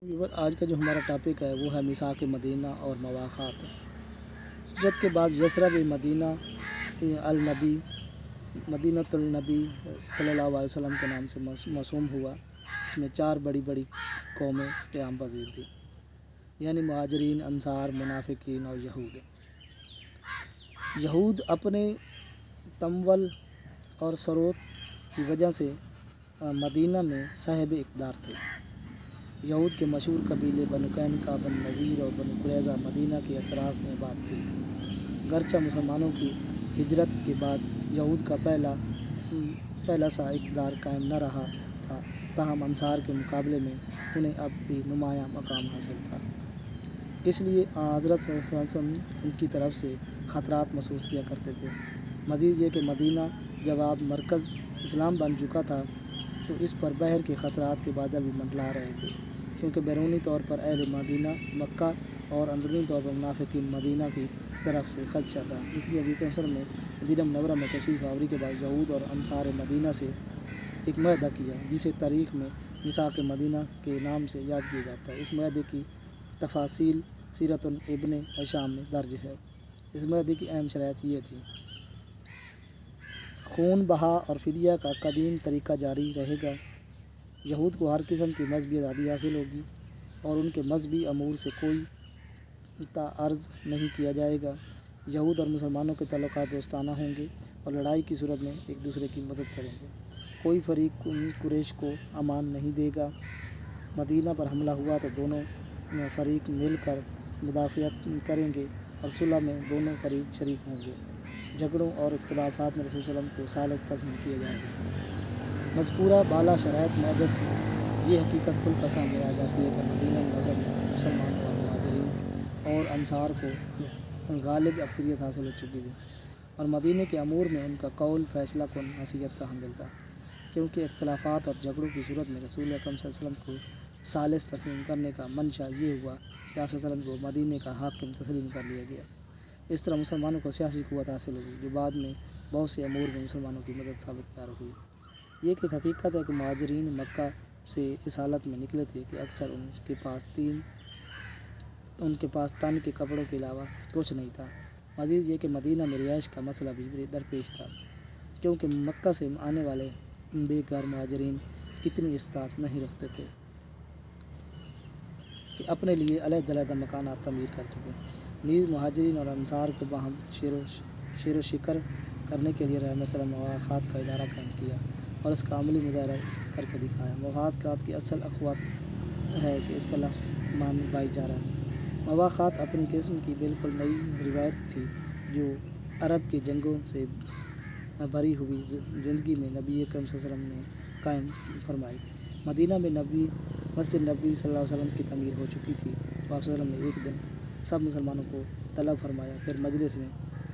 آج کا جو ہمارا ٹاپک ہے وہ ہے میثاق مدینہ اور مواخات۔ ہجرت کے بعد یثرب مدینہ النبی مدینۃ النبی صلی اللہ علیہ وسلم کے نام سے موسوم ہوا۔ اس میں 4 بڑی بڑی قومیں قیام پذیر تھیں، یعنی مہاجرین، انصار، منافقین اور یہود۔ یہود اپنے تمول اور ثروت کی وجہ سے مدینہ میں صاحب اقتدار تھے۔ یہود کے مشہور قبیلے بنو قینقاع، بنو نذیر اور بنو قریظہ مدینہ کے اطراف میں آباد تھے۔ گرچہ مسلمانوں کی ہجرت کے بعد یہود کا پہلا سا اقتدار قائم نہ رہا تھا، تاہم انصار کے مقابلے میں انہیں اب بھی نمایاں مقام حاصل تھا۔ اس لیے حضرت صلی اللہ علیہ وسلم ان کی طرف سے خطرات محسوس کیا کرتے تھے۔ مزید یہ کہ مدینہ جب اب مرکز اسلام بن چکا تھا تو اس پر بحر کے خطرات کے بادل بھی منڈلا رہے تھے، کیونکہ بیرونی طور پر اہل مدینہ مکہ اور اندرونی طور پر منافقین مدینہ کی طرف سے خدشہ تھا۔ اس لیے نبی کریم صلی اللہ علیہ وسلم نے مدینہ منورہ میں تشریف آوری کے بعد یہود اور انصار مدینہ سے ایک معاہدہ کیا، جسے تاریخ میں میثاق مدینہ کے نام سے یاد کیا جاتا ہے۔ اس معاہدے کی تفاصیل سیرت ابن ہشام میں درج ہے۔ اس معاہدے کی اہم شرائط یہ تھی: خون بہا اور فدیہ کا قدیم طریقہ جاری رہے گا۔ یہود کو ہر قسم کی مذہبی آزادی حاصل ہوگی اور ان کے مذہبی امور سے کوئی تعارض نہیں کیا جائے گا۔ یہود اور مسلمانوں کے تعلقات دوستانہ ہوں گے اور لڑائی کی صورت میں ایک دوسرے کی مدد کریں گے۔ کوئی فریق قریش کو امان نہیں دے گا۔ مدینہ پر حملہ ہوا تو دونوں فریق مل کر مدافعت کریں گے اور صلح میں دونوں فریق شریک ہوں گے۔ جھگڑوں اور اختلافات میں رسول صلی اللہ علیہ وسلم کو ثالث تسلیم کیا جائے گا۔ مذکورہ بالا شرائط معاہدے سے یہ حقیقت کھل کر سامنے آ جاتی ہے کہ مدینہ منورہ میں مسلمانوں اور مہاجرین اور انصار کو غالب اکثریت حاصل ہو چکی تھی، اور مدینہ کے امور میں ان کا قول فیصلہ کن حیثیت کا حامل تھا، کیونکہ اختلافات اور جھگڑوں کی صورت میں رسول اکرم صلی اللہ علیہ وسلم کو ثالث تسلیم کرنے کا منشا یہ ہوا کہ آپ صلی اللہ علیہ وسلم کو مدینہ کا حاکم تسلیم کر لیا گیا۔ اس طرح مسلمانوں کو سیاسی قوت حاصل ہوئی، جو بعد میں بہت سے امور میں مسلمانوں کی مدد ثابت کار ہوئی۔ یہ ایک حقیقت ہے کہ مہاجرین مکہ سے اس حالت میں نکلے تھے کہ اکثر ان کے پاس تن کے کپڑوں کے علاوہ کچھ نہیں تھا۔ مزید یہ کہ مدینہ میں رہائش کا مسئلہ بھی درپیش تھا، کیونکہ مکہ سے آنے والے بے گھر مہاجرین اتنی استطاعت نہیں رکھتے تھے کہ اپنے لیے علیحدہ مکانات تعمیر کر سکیں۔ نیز مہاجرین اور انصار کو باہم شیر و شکر کرنے کے لیے رحمت اللہ مواخات کا ادارہ قائم کیا اور اس کا عملی مظاہرہ کر کے دکھایا۔ مواخات کی اصل اخوت ہے کہ اس کا لفظ معنی بھائی چارہ ہے۔ مواخات اپنی قسم کی بالکل نئی روایت تھی جو عرب کے جنگوں سے بھری ہوئی زندگی میں نبی اکرم صلی اللہ علیہ وسلم نے قائم فرمائی۔ مدینہ میں مسجد نبوی صلی اللہ علیہ وسلم کی تعمیر ہو چکی تھی، تو آپ صلی اللہ علیہ وسلم نے ایک دن سب مسلمانوں کو طلب فرمایا، پھر مجلس میں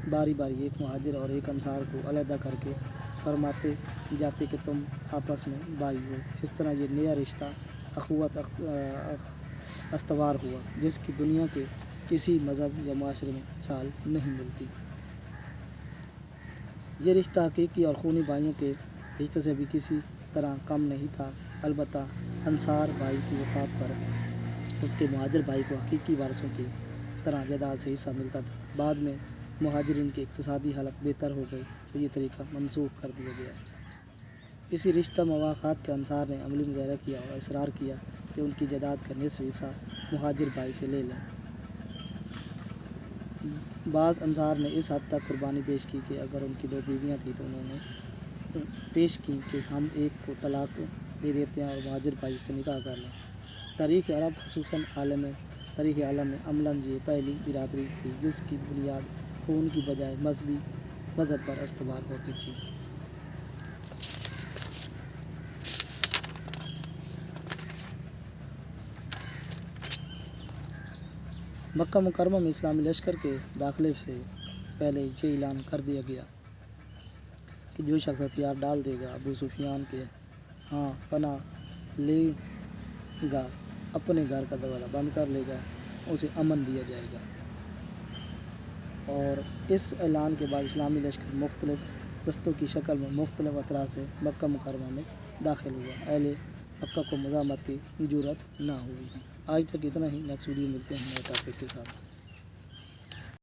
باری باری ایک مہاجر اور ایک انصار کو علیحدہ کر کے فرماتے جاتے کہ تم آپس میں بھائی ہو۔ اس طرح یہ نیا رشتہ اخوت استوار ہوا، جس کی دنیا کے کسی مذہب یا معاشرے میں مثال نہیں ملتی۔ یہ رشتہ حقیقی اور خونی بھائیوں کے رشتے سے بھی کسی طرح کم نہیں تھا۔ البتہ انصار بھائی کی وفات پر اس کے مہاجر بھائی کو حقیقی وارثوں کی طرح جائیداد سے حصہ ملتا تھا۔ بعد میں مہاجرین کی اقتصادی حالت بہتر ہو گئی تو یہ طریقہ منسوخ کر دیا گیا۔ اسی رشتہ مواخات کے انصار نے عملی مظاہرہ کیا اور اصرار کیا کہ ان کی جائیداد کا نصف حصہ مہاجر بھائی سے لے لیں۔ بعض انصار نے اس حد تک قربانی پیش کی کہ اگر ان کی 2 بیویاں تھیں تو انہوں نے پیش کی کہ ہم ایک کو طلاق دے دیتے ہیں اور مہاجر بھائی سے نکاح کر لیں۔ تاریخ عرب خصوصاً تاریخ عالم میں عملاً یہ پہلی برادری تھی جس کی بنیاد خون کی بجائے مذہب پر استوار ہوتی تھی۔ مکہ مکرمہ میں اسلامی لشکر کے داخلے سے پہلے یہ اعلان کر دیا گیا کہ جو شخص ہتھیار ڈال دے گا، ابو سفیان کے ہاں پناہ لے گا، اپنے گھر کا دروازہ بند کر لے گا، اسے امن دیا جائے گا۔ اور اس اعلان کے بعد اسلامی لشکر مختلف دستوں کی شکل میں مختلف اطراف سے مکہ مکرمہ میں داخل ہوا۔ اہل مکہ کو مزاحمت کی جرأت نہ ہوئی۔ آج تک اتنا ہی، نیکسٹ ویڈیو ملتے ہیں نئے ٹاپک کے ساتھ.